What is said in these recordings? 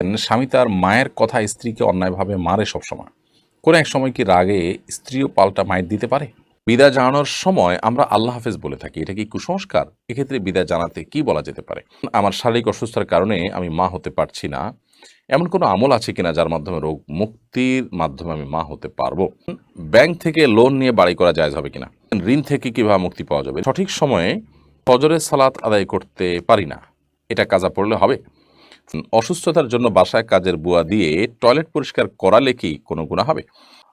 স্বামী তার মায়ের কথা স্ত্রীকে অন্যায়ভাবে মারে সবসময়, কোনো এক সময় কি রাগে স্ত্রীও পাল্টা মায়ের দিতে পারে? বিদায় জানানোর সময় আমরা আল্লাহ হাফেজ বলে থাকি, এটা কি কুসংস্কার? এক্ষেত্রে বিদায় জানাতে কি বলা যেতে পারে? আমার শারীরিক অসুস্থতার কারণে আমি মা হতে পারছি না, এমন কোনো আমল আছে কিনা যার মাধ্যমে রোগ মুক্তির মাধ্যমে আমি মা হতে পারবো? ব্যাংক থেকে লোন নিয়ে বাড়ি করা জায়েজ হবে কিনা? ঋণ থেকে কিভাবে মুক্তি পাওয়া যাবে? সঠিক সময়ে ফজরের সালাত আদায় করতে পারি না, এটা কাজা পড়লে হবে? অসুস্থতার জন্য বাসায় কাজের বুয়া দিয়ে টয়লেট পরিষ্কার করালে কি কোনো গুনাহ হবে?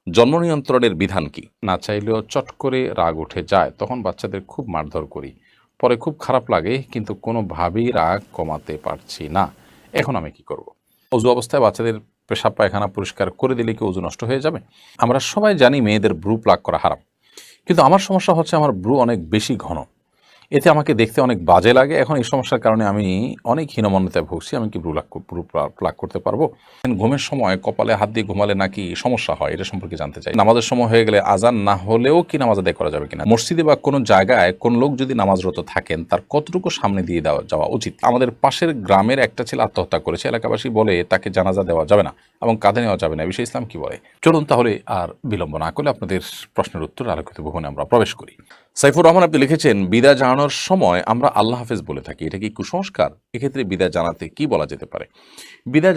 জন্ম নিয়ন্ত্রণের বিধান কি? না চাইলেও চট করে রাগ উঠে যায়, তখন বাচ্চাদের খুব মারধর করি, পরে খুব খারাপ লাগে, কিন্তু কোনোভাবেই রাগ কমাতে পারছি না, এখন আমি কি করব? অজু অবস্থায় বাচ্চাদের পেশাব পায়খানা পরিষ্কার করে দিলে কি অজু নষ্ট হয়ে যাবে? আমরা সবাই জানি মেয়েদের ব্রু প্লাক করা হারাম, কিন্তু আমার সমস্যা হচ্ছে আমার ব্রু অনেক বেশি ঘন, এতে আমাকে দেখতে অনেক বাজে লাগে। এখন এই সমস্যার কারণে আমি অনেক হীনমন্যতায় ভুগছি, আমি কি ব্রু প্লাক করতে পারবো? ঘুমের সময় কপালে হাত দিয়ে ঘুমালে নাকি সমস্যা হয়, এটা সম্পর্কে জানতে চাই। নামাজের সময় হয়ে গেলে আজান না হলেও কি নামাজ আদায় করা যাবে কিনা? মসজিদে বা কোনো জায়গায় কোন লোক যদি নামাজরত থাকেন, তার কতটুকু সামনে দিয়ে যাওয়া উচিত? আমাদের পাশের গ্রামের একটা ছেলে আত্মহত্যা করেছে, এলাকাবাসী বলে তাকে জানাজা দেওয়া যাবে না এবং কাঁধে নেওয়া যাবে না, বিষয়ে ইসলাম কি বলে? চলুন তাহলে আর বিলম্ব না করে আপনাদের প্রশ্নের উত্তর আলোকিত ভবনে আমরা প্রবেশ করি। সাইফুর রহমান আপনি লিখেছেন, বিদায় জানানোর সময় আমরা আল্লাহ হাফেজ বলে থাকি, এটা কি কুসংস্কার? এক্ষেত্রে বিদায় জানাতে কি বলা যেতে পারে? বিদায়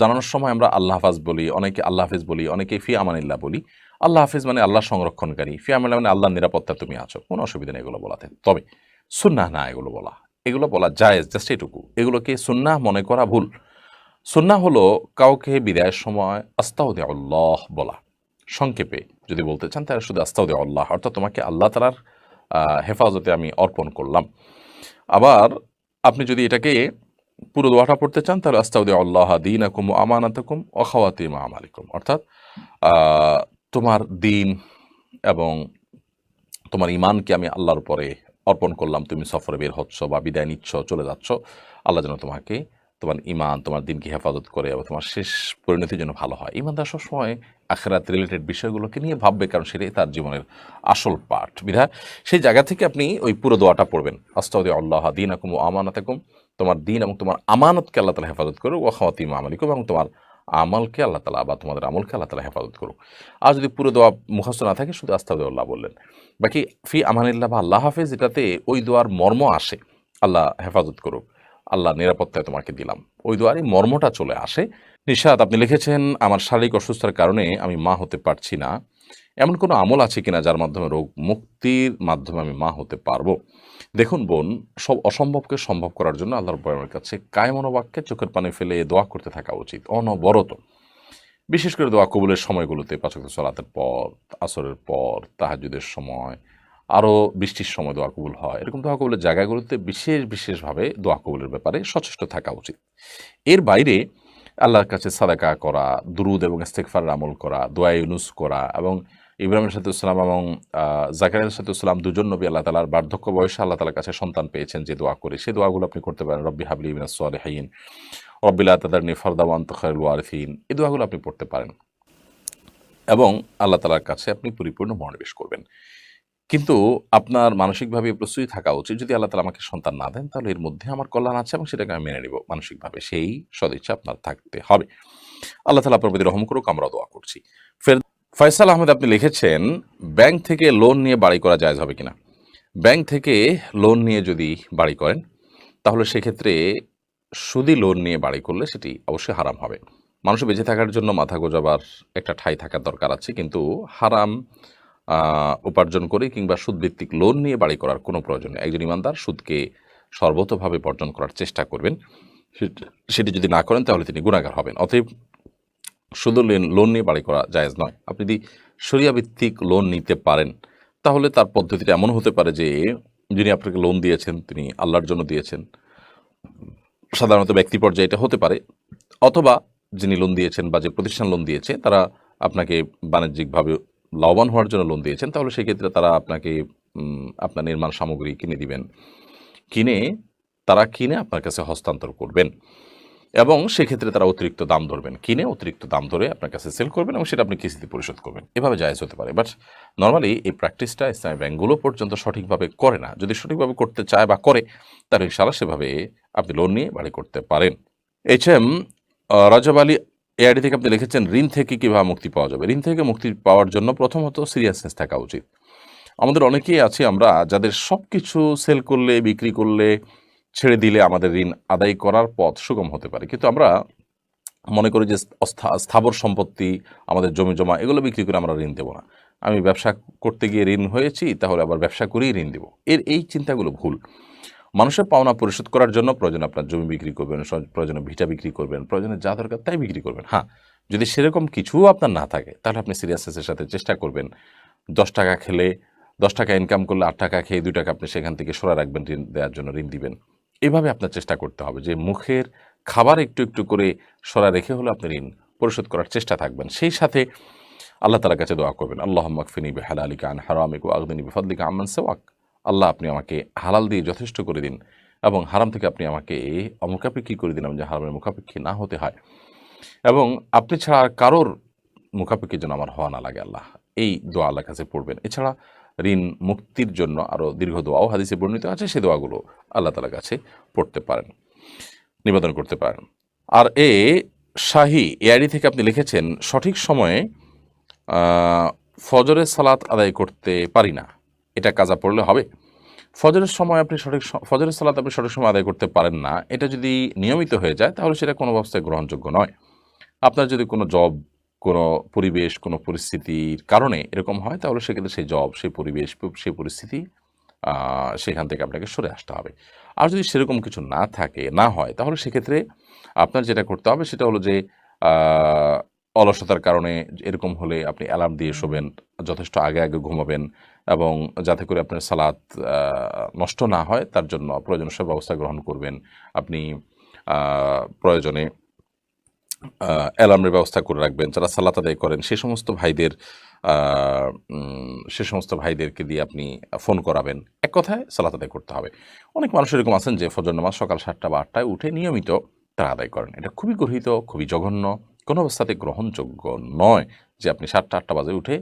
জানানোর সময় আমরা আল্লাহ হাফেজ বলি, অনেকে আল্লাহ হাফেজ বলি, অনেকে ফি আমানিল্লাহ বলি। আল্লাহ হাফেজ মানে আল্লাহ সংরক্ষণকারী, ফি আমানিল্লাহ মানে আল্লাহর নিরাপত্তা তুমি আছো, কোনো অসুবিধা নেই এগুলো বলাতে। তবে সুন্নাহ না এগুলো বলা জায়েজ, জাস্ট এটুকু। এগুলোকে সুন্নাহ মনে করা ভুল। সুন্নাহ হলো কাউকে বিদায়ের সময় আস্তাউদিআল্লাহ বলা। সংক্ষেপে যদি বলতে চান তাহলে শুধু আস্তাউদিআল্লাহ, অর্থাৎ তোমাকে আল্লাহ তাআলার হেফাজতে আমি অর্পণ করলাম। আবার আপনি যদি এটাকে পুরো দোয়াটা পড়তে চান তাহলে আস্তাউদিআল্লাহ দীনাকুম ওয়া আমানাতাকুম ওয়া খাওয়াতিম আমালিকুম, অর্থাৎ তোমার দিন এবং তোমার ইমানকে আমি আল্লাহর উপরে অর্পণ করলাম। তুমি সফরে বের হচ্ছ বা বিদায় নিচ্ছ, চলে যাচ্ছ, আল্লাহ যেন তোমাকে তোমার ইমান, তোমার দিনকে হেফাজত করে এবং তোমার শেষ পরিণতি যেন ভালো হয়। ইমানদার সবসময় আখিরাত রিলেটেড বিষয়গুলোকে নিয়ে ভাববে, কারণ সেটাই তার জীবনের আসল পাঠ। বিধায় সেই জায়গা থেকে আপনি ওই পুরো দোয়াটা পড়বেন, আস্তাউদিআল্লাহ দীনাকুম ওয়া আমানাতাকুম, তোমার দিন এবং তোমার আমানতকে আল্লাহ তাআলা হেফাজত করুক, ওয়া খাওয়াতিম আমালিকুম, এবং তোমার আমলকে আল্লাহ তাআলা বা তোমাদের আমলকে আল্লাহ তাআলা হেফাজত করুক। আর যদি পুরো দোয়া মুখস্থ না থাকে, শুধু আস্তাউদিআল্লাহ বললেন। বাকি ফি আমানিল্লাহ বা আল্লাহ হাফেজ, এটাতে ওই দোয়ার মর্ম আসে, আল্লাহ হেফাজত করুক, আল্লাহ নিরাপত্তায় তোমাকে দিলাম, ওই দোয়ারই মর্মটা চলে আসে। নিশাত আপনি লিখেছেন, আমার শারীরিক অসুস্থতার কারণে আমি মা হতে পারছি না, এমন কোনো আমল আছে কিনা যার মাধ্যমে রোগ মুক্তির মাধ্যমে আমি মা হতে পারবো? দেখুন বোন, সব অসম্ভবকে সম্ভব করার জন্য আল্লাহর রাব্বুল কাছে কায় মনোবাক্যে চোখের পানি ফেলে দোয়া করতে থাকা উচিত অনবরত। বিশেষ করে দোয়া কবুলের সময়গুলোতে, ৫ ওয়াক্ত সালাতের পর, আসরের পর, তাহাজ্জুদের সময়, আরও বৃষ্টির সময় দোয়া কবুল হয়, এরকম দোয়া কবুলের জায়গাগুলোতে বিশেষভাবে দোয়া কবুলের ব্যাপারে সচেষ্ট থাকা উচিত। এর বাইরে আল্লাহর কাছে সাদাকা করা, দুরুদ এবং ইস্তেগফারের আমল করা, দোয়া ইউনুস করা, এবং ইব্রাহিম আলাইহিসসালাম এবং জাকারিয়া আলাইহিসসালাম দুজন নবী আল্লাহ তাআলার বার্ধক্য বয়সে আল্লাহ তাআলার কাছে সন্তান পেয়েছেন যে দোয়া করে, সেই দোয়াগুলো আপনি করতে পারেন। রব্বি হাবলি মিনাস সালিহিন, রব্বি লা তাদারনি ফারদা ওয়া আনতা খায়রুল ওয়ারিসিন, এই দোয়াগুলো আপনি পড়তে পারেন এবং আল্লাহ তাআলার কাছে আপনি পরিপূর্ণ মনোনিবেশ করবেন। কিন্তু আপনার মানসিকভাবে প্রস্তুতি থাকা উচিত, যদি আল্লাহ তাআলা আমাকে সন্তান না দেন তাহলে এর মধ্যে আমার কল্যাণ আছে এবং সেটাকে আমি মেনে নিব মানসিকভাবে, সেই সদিচ্ছা আপনার থাকতে হবে। আল্লাহ তাআলা আপনার প্রতি রহম করুক, আমরা দোয়া করছি। ফয়সাল আহমেদ আপনি লিখেছেন, ব্যাংক থেকে লোন নিয়ে বাড়ি করা জায়েজ হবে কিনা? ব্যাংক থেকে লোন নিয়ে যদি বাড়ি করেন তাহলে সেক্ষেত্রে সুদি লোন নিয়ে বাড়ি করলে সেটি অবশ্যই হারাম হবে। মানুষের বেঁচে থাকার জন্য মাথা গোঁজাবার একটা ঠাঁই থাকার দরকার আছে, কিন্তু হারাম উপার্জন করে কিংবা সুদভিত্তিক লোন নিয়ে বাড়ি করার কোনো প্রয়োজন নেই। একজন ইমানদার সুদকে সর্বতোভাবে বর্জন করার চেষ্টা করবেন, সেটি যদি না করেন তাহলে তিনি গুনাহগার হবেন। অতএব শুধু লোন নিয়ে বাড়ি করা জায়েজ নয়। আপনি যদি শরিয়া ভিত্তিক লোন নিতে পারেন তাহলে তার পদ্ধতিটা এমন হতে পারে যে, যিনি আপনাকে লোন দিয়েছেন তিনি আল্লাহর জন্য দিয়েছেন, সাধারণত ব্যক্তি পর্যায়ে এটা হতে পারে, অথবা যিনি লোন দিয়েছেন বা যে প্রতিষ্ঠান লোন দিয়েছে তারা আপনাকে বাণিজ্যিকভাবে লাভবান হওয়ার জন্য লোন দিয়েছেন, তাহলে সেক্ষেত্রে তারা আপনাকে আপনার নির্মাণ সামগ্রী কিনে দিবেন, কিনে আপনার কাছে হস্তান্তর করবেন এবং সেক্ষেত্রে তারা অতিরিক্ত দাম ধরবেন, কিনে অতিরিক্ত দাম ধরে আপনার কাছে সেল করবেন এবং সেটা আপনি কিস্তিতে পরিশোধ করবেন। এভাবে জায়েজ হতে পারে, বাট নর্মালি এই প্র্যাকটিসটা ইসলামী ব্যাংকগুলো পর্যন্ত সঠিকভাবে করে না। যদি সঠিকভাবে করতে চায় বা করে, তাহলে ইনশাআল্লাহ সেভাবে আপনি লোন নিয়ে বাড়ি করতে পারেন। এইচএম রজব আলী এআইডি থেকে আপনি লিখেছেন, ঋণ থেকে কীভাবে মুক্তি পাওয়া যাবে? ঋণ থেকে মুক্তি পাওয়ার জন্য প্রথমত সিরিয়াসনেস থাকা উচিত। আমাদের অনেকেই আছি আমরা, যাদের সব কিছু সেল করলে, বিক্রি করলে, ছেড়ে দিলে আমাদের ঋণ আদায় করার পথ সুগম হতে পারে, কিন্তু আমরা মনে করি যে স্থাবর সম্পত্তি, আমাদের জমি জমা, এগুলো বিক্রি করে আমরা ঋণ দেবো না। আমি ব্যবসা করতে গিয়ে ঋণ হয়েছি, তাহলে আবার ব্যবসা করেই ঋণ দেবো। এই চিন্তাগুলো ভুল। মানুষের পাওনা পরিশোধ করার জন্য প্রয়োজনে আপনার জমি বিক্রি করবেন, প্রয়োজনে ভিটা বিক্রি করবেন, প্রয়োজনে যা দরকার তাই বিক্রি করবেন। হ্যাঁ, যদি সেরকম কিছুও আপনার না থাকে, তাহলে আপনি সিরিয়াসনেসের সাথে চেষ্টা করবেন 10 টাকা খেলে, 10 টাকা ইনকাম করলে 8 টাকা খেয়ে 2 টাকা আপনি সেখান থেকে সরা রাখবেন, ঋণ দেওয়ার জন্য ঋণ দিবেন। এভাবে আপনার চেষ্টা করতে হবে যে মুখের খাবার একটু একটু করে সরা রেখে হলে আপনি ঋণ পরিশোধ করার চেষ্টা থাকবেন। সেই সাথে আল্লাহ তাআলার কাছে দোয়া করবেন, আল্লাহুম্মা কফিনি বিহালালিকা আন হারামিকা ওয়া আগনিনি বিফাদলিকা আম্মান সিওয়াক। আল্লাহ, আপনি আমাকে হালাল দিয়ে যথেষ্ট করে দিন এবং হারাম থেকে আপনি আমাকে অমুখাপেক্ষী করে দিন, যে হারামের মুখাপেক্ষী না হতে হয়, এবং আপনি ছাড়া আর কারোর মুখাপেক্ষী যেন আমার হওয়া না লাগে। আল্লাহ, এই দোয়া আল্লাহর কাছে পড়বেন। এছাড়া ঋণ মুক্তির জন্য আরও দীর্ঘ দোয়াও হাদিসে বর্ণিত আছে, সেই দোয়াগুলো আল্লাহ তাআলার কাছে পড়তে পারেন, নিবেদন করতে পারেন। আর শাহী এআইডি থেকে আপনি লিখেছেন, সঠিক সময়ে ফজরের সালাত আদায় করতে পারি না, এটা কাজা পড়লে হবে? ফজরের সালাত আপনি সঠিক সময় আদায় করতে পারেন না, এটা যদি নিয়মিত হয়ে যায় তাহলে সেটা কোনো অবস্থায় গ্রহণযোগ্য নয়। আপনার যদি কোনো জব, কোনো পরিবেশ, কোনো পরিস্থিতির কারণে এরকম হয়, তাহলে সেক্ষেত্রে সেই জব, সেই পরিবেশ, সেই পরিস্থিতি, সেখান থেকে আপনাকে সরে আসতে হবে। আর যদি সেরকম কিছু না হয়, তাহলে সেক্ষেত্রে আপনার যেটা করতে হবে সেটা হলো যে অলসতার কারণে এরকম হলে আপনি অ্যালার্ম দিয়ে শোবেন, যথেষ্ট আগে ঘুমাবেন, এবং যাতে করে আপনার সালাত নষ্ট না হয় তার জন্য প্রয়োজনীয় সব ব্যবস্থা গ্রহণ করবেন। আপনি প্রয়োজনে অ্যালার্মের ব্যবস্থা করে রাখবেন। যারা সালাত আদায় করেন সে সমস্ত ভাইদেরকে দিয়ে আপনি ফোন করাবেন। এক কথায় সালাত আদায় করতে হবে। অনেক মানুষ এরকম আছেন যে ফজর নামাজ সকাল 7টা বা 8টায় উঠে নিয়মিত তারা আদায় করেন। এটা খুবই গর্হিত, খুবই জঘন্য, কোনো অবস্থাতে গ্রহণযোগ্য নয় যে আপনি 7টা-8টা বাজে উঠে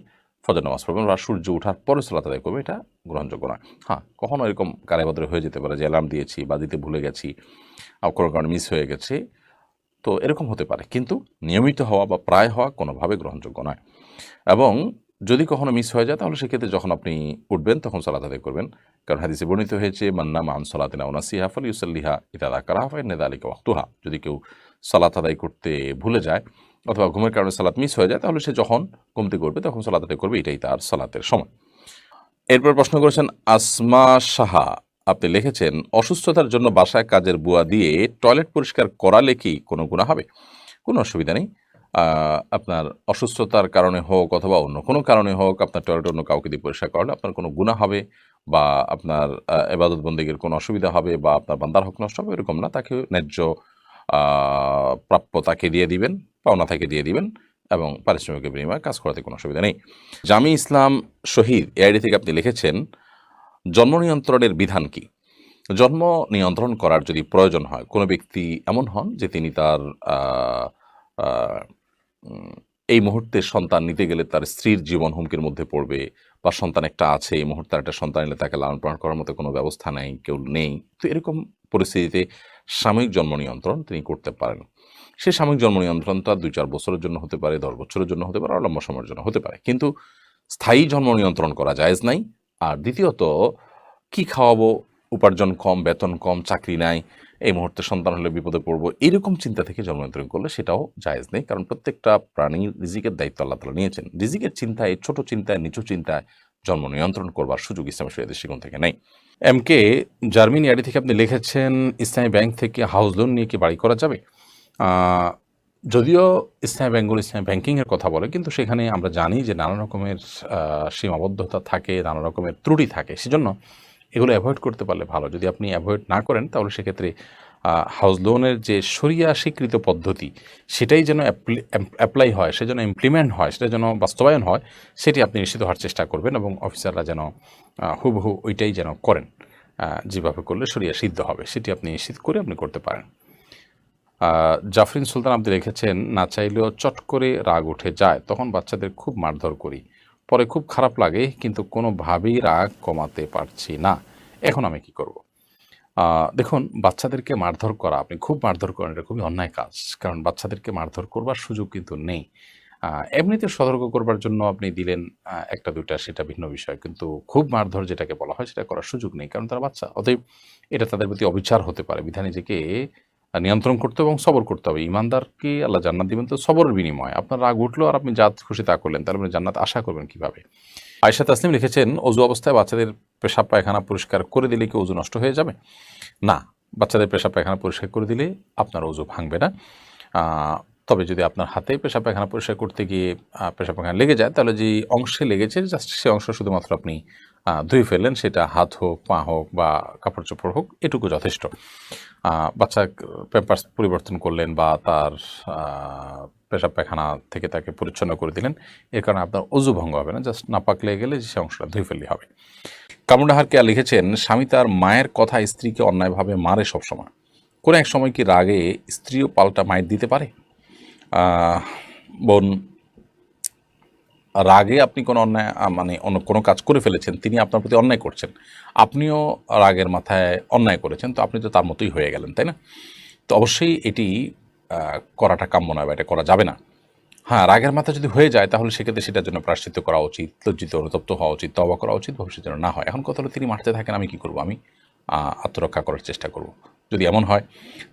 ফজর নামাজ পড়বেন বা সূর্য ওঠার পরে সালাত আদায় করবেন, এটা গ্রহণযোগ্য নয়। হ্যাঁ, কখনো এরকম কারাবদরে হয়ে যেতে পারে যে অ্যালার্ম দিয়েছি বা দিতে ভুলে গেছি, কোনো কারণে মিস হয়ে গেছে, তো এরকম হতে পারে, কিন্তু নিয়মিত হওয়া বা প্রায় হওয়া কোনোভাবে গ্রহণযোগ্য নয়। এবং যদি কখনো মিস হয়ে যায়, তাহলে সেক্ষেত্রে যখন আপনি উঠবেন তখন সালাত আদায় করবেন, কারণ হাদিসে বর্ণিত হয়েছে, মান নামা আন সালাতিন আও নাসিহা ফালইউসাল্লিহা ইযা যাকারাহা ফাইন্না যালিকা ওয়াক্তুহা। যদি কেউ সালাত আদায় করতে ভুলে যায় অথবা ঘুমের কারণে সালাত মিস হয়ে যায়, তাহলে সে যখন ঘুম থেকে উঠবে তখন সালাত আদায় করবে, এটাই তার সালাতের সময়। এরপর প্রশ্ন করেছেন আসমা সাহা, আপনি লিখেছেন, অসুস্থতার জন্য বাসায় কাজের বুয়া দিয়ে টয়লেট পরিষ্কার করালে কি কোনো গুনাহ হবে? কোনো অসুবিধা নেই। আপনার অসুস্থতার কারণে হোক অথবা অন্য কোনো কারণে হোক, আপনার টয়লেট অন্য কাউকে দিয়ে পরিষ্কার করালে আপনার কোনো গুনাহ হবে বা আপনার ইবাদত বন্দেগীর কোনো অসুবিধা হবে বা আপনার বান্দার হক নষ্ট হবে, এরকম না। তাকে ন্যায্য প্রাপ্য তাকে দিয়ে দিবেন, পাওনা তাকে দিয়ে দিবেন, এবং পারিশ্রমিকের বিনিময়ে কাজ করাতে কোনো অসুবিধা নেই। জামি ইসলাম শহীদ এআইডি থেকে আপনি লিখেছেন, জন্ম নিয়ন্ত্রণের বিধান কি? জন্ম নিয়ন্ত্রণ করার যদি প্রয়োজন হয়, কোনো ব্যক্তি এমন হন যে তিনি তার এই মুহূর্তে সন্তান নিতে গেলে তার স্ত্রীর জীবন হুমকির মধ্যে পড়বে, বা সন্তান একটা আছে, এই মুহূর্তে একটা সন্তান এলে তাকে লালন পালন করার মতো কোনো ব্যবস্থা নেই, কেউ নেই, তো এরকম পরিস্থিতিতে সাময়িক জন্ম নিয়ন্ত্রণ তিনি করতে পারেন। সে সাময়িক জন্ম নিয়ন্ত্রণটা 2-4 বছরের জন্য হতে পারে, 10 বছরের জন্য হতে পারে, আর লম্বা সময়ের জন্য হতে পারে, কিন্তু স্থায়ী জন্ম নিয়ন্ত্রণ করা জায়েজ নাই। আর দ্বিতীয়ত, কি খাওয়াবো, উপার্জন কম, বেতন কম, চাকরি নাই, এই মুহূর্তে সন্তান হলে বিপদে পড়বো, এরকম চিন্তা থেকে জন্ম নিয়ন্ত্রণ করলে সেটাও জায়েজ নেই, কারণ প্রত্যেকটা প্রাণীর রিজিকের দায়িত্ব আল্লাহ তাআলা নিয়েছেন। রিজিকের চিন্তায়, ছোট চিন্তায়, নিচু চিন্তায় জন্ম নিয়ন্ত্রণ করবার সুযোগ ইসলামের শরীয়তের দৃষ্টিকোণ থেকে নেই। MK জার্মানি আইডি থেকে আপনি লিখেছেন, ইসলামী ব্যাংক থেকে হাউস লোন নিয়ে কি বাড়ি করা যাবে? যদিও ইসলামী ব্যাংকগুলো ইসলামী ব্যাংকিংয়ের কথা বলে, কিন্তু সেখানে আমরা জানি যে নানা রকমের সীমাবদ্ধতা থাকে, নানা রকমের ত্রুটি থাকে, সেজন্য এগুলো অ্যাভয়েড করতে পারলে ভালো। যদি আপনি অ্যাভয়েড না করেন, তাহলে সেক্ষেত্রে হাউস লোনের যে শরিয়া স্বীকৃত পদ্ধতি, সেটাই যেন অ্যাপ্লাই হয়, সে যেন ইমপ্লিমেন্ট হয়, সেটা যেন বাস্তবায়ন হয়, সেটি আপনি নিশ্চিত হওয়ার চেষ্টা করবেন, এবং অফিসাররা যেন হুবহু ওইটাই যেন করেন, যেভাবে করলে শরিয়া সিদ্ধ হবে, সেটি আপনি নিশ্চিত করে আপনি করতে পারেন। জাফরিন সুলতান আপনি রেখেছেন, না চাইলেও চট করে রাগ উঠে যায়, তখন বাচ্চাদের খুব মারধর করি, পরে খুব খারাপ লাগে, কিন্তু কোনোভাবেই রাগ কমাতে পারছি না, এখন আমি কি করব? দেখুন, বাচ্চাদেরকে মারধর করা, আপনি খুব মারধর করেন, এটা খুবই অন্যায় কাজ। কারণ বাচ্চাদেরকে মারধর করবার সুযোগ কিন্তু নেই। এমনিতে সতর্ক করবার জন্য আপনি দিলেন ১ টা ২ টা, সেটা ভিন্ন বিষয়। কিন্তু খুব মারধর যেটাকে বলা হয় সেটা করার সুযোগ নেই। কারণ তারা বাচ্চা। অতএব এটা তাদের প্রতি অবিচার হতে পারে। বিধায় নিজেকে নিয়ন্ত্রণ করতে হবে এবং সবর করতে হবে। ঈমানদারকে আল্লাহ জান্নাত দিবেন তো সবরের বিনিময়ে। আপনার রাগ উঠলো আর আপনি যা খুশি তা করলেন, তাহলে আপনি জান্নাত আশা করবেন কিভাবে? আয়েশা তাসনিম লিখেছেন, অজু অবস্থায় বাচ্চাদের পেশাব পায়খানা পরিষ্কার করে দিলে কি অজু নষ্ট হয়ে যাবে? না, বাচ্চাদের পেশাব পায়খানা পরিষ্কার করে দিলে আপনার অজু ভাঙবে না। আ তবে যদি আপনার হাতে পেশাব পায়খানা পরিষ্কার করতে গিয়ে পেশাব পায়খানা লেগে যায়, তাহলে যে অংশে লেগেছে জাস্ট সে অংশ শুধুমাত্র আপনি ধুয়ে ফেললেন। সেটা হাত হোক, পা হোক বা কাপড়-চোপড় হোক, এটুকু যথেষ্ট। বাচ্চা প্যাম্পার্স পরিবর্তন করলেন বা তার আ পেশাব পায়খানা থেকে তাকে পরিচ্ছন্ন করে দিলেন। এর কারণে আপনার অজু ভঙ্গ হবে না। জাস্ট নাপাক লেগে গেলে সে অংশটা ধুয়ে ফেললেই হবে। কামরুন্নাহার কেয়া লিখেছেন, স্বামী তার মায়ের কথায় স্ত্রীকে অন্যায়ভাবে মারে সবসময়। কোনো এক সময় কি রাগে স্ত্রীও পাল্টা মাইর দিতে পারে? আহ বোন, রাগে আপনি কোনো অন্যায় মানে অন্য কোনো কাজ করে ফেলেছেন, তিনি আপনার প্রতি অন্যায় করছেন। আপনিও রাগের মাথায় অন্যায় করেছেন, তো আপনি তো তার মতোই হয়ে গেলেন, তাই না? তো অবশ্যই এটি করাটা কাম্য নয় বা এটা করা যাবে না। হ্যাঁ, রাগের মাথায় যদি হয়ে যায় তাহলে সেক্ষেত্রে সেটার জন্য প্রায়শ্চিত্ত করা উচিত, লজ্জিত অনুতপ্ত হওয়া উচিত, তওবা করা উচিত, ভবিষ্যতে যেন না হয়। এখন কথা হলো, তিনি মারতে থাকেন, আমি কী করব? আমি আত্মরক্ষা করার চেষ্টা করব। যদি এমন হয়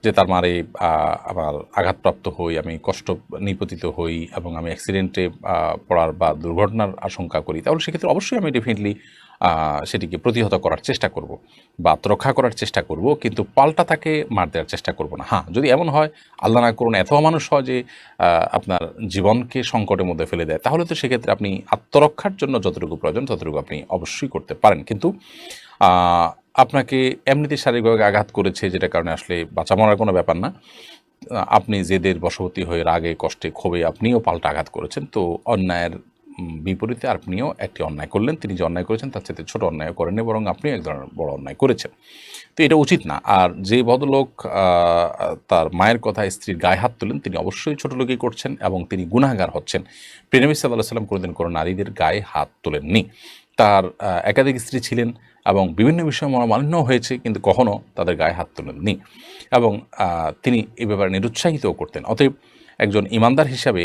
যে তার মারে আমার আঘাতপ্রাপ্ত হই, আমি কষ্ট নিপতিত হই এবং আমি অ্যাক্সিডেন্টে পড়ার বা দুর্ঘটনার আশঙ্কা করি, তাহলে সেক্ষেত্রে অবশ্যই আমি ডেফিনিটলি সেটিকে প্রতিহত করার চেষ্টা করব বা আত্মরক্ষা করার চেষ্টা করব, কিন্তু পাল্টা তাকে মার দেওয়ার চেষ্টা করব না। হ্যাঁ, যদি এমন হয়, আল্লাহ না করুন এত অমানুষ হয় যে আপনার জীবনকে সংকটের মধ্যে ফেলে দেয়, তাহলে তো সেক্ষেত্রে আপনি আত্মরক্ষার জন্য যতটুকু প্রয়োজন ততটুকু আপনি অবশ্যই করতে পারেন। কিন্তু আপনাকে এমনিতে শারীরিকভাবে আঘাত করেছে, যেটার কারণে আসলে বাঁচা মরার কোনো ব্যাপার না। আপনি জেদের বশবর্তী হয়ে রাগে, কষ্টে, ক্ষোভে আপনিও পাল্টা আঘাত করেছেন। তো অন্যায়ের বিপরীতে আপনিও একটি অন্যায় করলেন। তিনি যে অন্যায় করেছেন তার চাইতে ছোট অন্যায় করেননি, বরং আপনিও এক ধরনের বড় অন্যায় করেছেন। তো এটা উচিত না। আর যে ভদ্রলোক তার মায়ের কথায় স্ত্রীর গায়ে হাত তোলেন, তিনি অবশ্যই ছোট লোকই করছেন এবং তিনি গুনাহগার হচ্ছেন। প্রিয় নবী সাল্লাল্লাহু আলাইহি ওয়াসাল্লাম কোনোদিন কোনো নারীদের গায়ে হাত তোলেননি। তার একাধিক স্ত্রী ছিলেন এবং বিভিন্ন বিষয়ে মনোমালিন্য হয়েছে, কিন্তু কখনও তাদের গায়ে হাত তোলেননি এবং তিনি এ ব্যাপারে নিরুৎসাহিতও করতেন। অতএব একজন ঈমানদার হিসাবে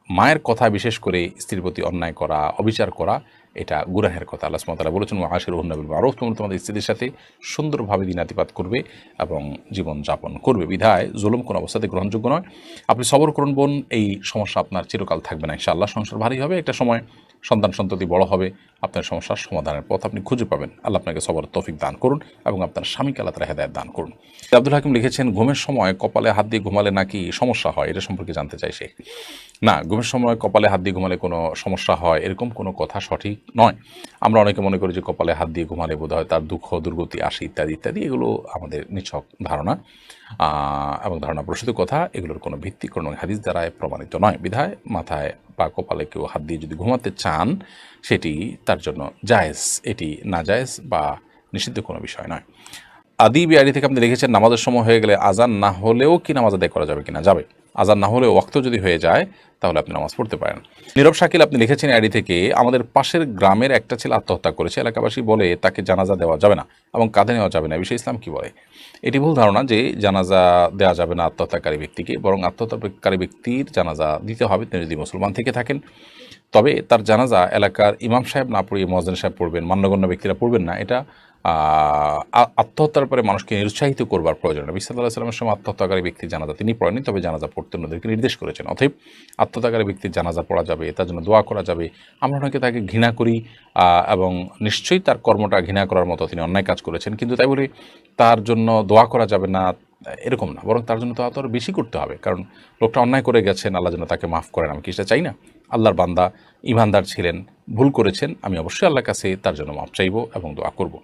মায়ের কথা, বিশেষ করে স্ত্রীর প্রতি অন্যায় করা, অবিচার করা, এটা গুনাহের কথা। আল্লাহ সুবহানাহু ওয়া তাআলা বলেছেন, ওয়াশিরুহুন্না বিল মারুফ, তোমরা তোমাদের স্ত্রীদের সাথে সুন্দরভাবে দিনাতিপাত করবে এবং জীবন যাপন করবে। বিধায় জুলুম কোনো অবস্থাতে গ্রহণযোগ্য নয়। আপনি সবর করুন বোন, এই সমস্যা আপনার চিরকাল থাকবে না ইনশাআল্লাহ। সংসার ভারী হবে, একটা সময় সন্তান সন্ততি বড় হবে, আপনার সমস্যার সমাধানের পথ আপনি খুঁজে পাবেন। আল্লাহ আপনাকে সবরের তৌফিক দান করুন এবং আপনার স্বামীকে আল্লাহ তাআলা হেদায়েত দান করুন। আব্দুল হাকিম লিখেছেন, ঘুমের সময় কপালে হাত দিয়ে ঘুমালে নাকি সমস্যা হয়, এটা সম্পর্কে জানতে চাই সে। না, ঘুমের সময় কপালে হাত দিয়ে ঘুমালে কোনো সমস্যা হয় এরকম কোনো কথা সঠিক নয়। আমরা অনেকে মনে করি যে কপালে হাত দিয়ে ঘুমালে বোধহয় তার দুঃখ দুর্গতি আসে, ইত্যাদি ইত্যাদি। এগুলো আমাদের নিছক ধারণা এবং ধারণা প্রসূত কথা। এগুলোর কোনো ভিত্তি কোনো হাদিস দ্বারা প্রমাণিত নয়। বিধায় মাথায় বা কপালে কেউ হাত দিয়ে যদি ঘুমাতে চান, সেটি তার জন্য জায়েজ, এটি নাজায়েজ বা নিষিদ্ধ কোনো বিষয় নয়। আদি বিআইডি থেকে আপনি লিখেছেন, নামাজের সময় হয়ে গেলে আজান না হলেও কি নামাজ আদায় করা যাবে কিনা? যাবে। আজান না হলেও ওয়াক্ত যদি হয়ে যায় তাহলে আপনি নামাজ পড়তে পারেন। নীরব শাকিল আপনি লিখেছেন আইডি থেকে, আমাদের পাশের গ্রামের একটা ছেলে আত্মহত্যা করেছে। এলাকাবাসী বলে তাকে জানাজা দেওয়া যাবে না এবং কাঁধে নেওয়া যাবে না। এ বিষয়ে ইসলাম কি বলে? এটি ভুল ধারণা যে জানাজা দেওয়া যাবে না আত্মহত্যাকারী ব্যক্তিকে, বরং আত্মহত্যাকারী ব্যক্তির জানাজা দিতে হবে তিনি যদি মুসলমান থেকে থাকেন। তবে তার জানাজা এলাকার ইমাম সাহেব না পড়িয়ে মুয়াজ্জিন সাহেব পড়বেন, মান্যগণ্য ব্যক্তিরা পড়বেন না। এটা আত্মহত্যার পরে মানুষকে নিরুৎসাহিত করবার প্রয়োজন। নবী সাল্লাল্লাহু আলাইহি ওয়াসাল্লামের সময় আত্মহত্যাকারী ব্যক্তির জানাজা তিনি পড়েননি, তবে জানাজা পড়তে অন্যদেরকে নির্দেশ করেছেন। অতএব আত্মহত্যাকারী ব্যক্তির জানাজা পড়া যাবে, তার জন্য দোয়া করা যাবে। আমরা অনেকে তাকে ঘৃণা করি এবং নিশ্চয়ই তার কর্মটা ঘৃণা করার মতো, তিনি অন্যায় কাজ করেছেন, কিন্তু তাই বলে তার জন্য দোয়া করা যাবে না এরকম না, বরং তার জন্য তো আরও বেশি করতে হবে। কারণ লোকটা অন্যায় করে গেছেন, আল্লাহ যেন তাকে মাফ করেন, আমি কি সেটা চাই না? আল্লাহর বান্দা, ঈমানদার ছিলেন, ভুল করেছেন, আমি অবশ্যই আল্লাহর কাছে তার জন্য মাফ চাইব এবং দোয়া করব।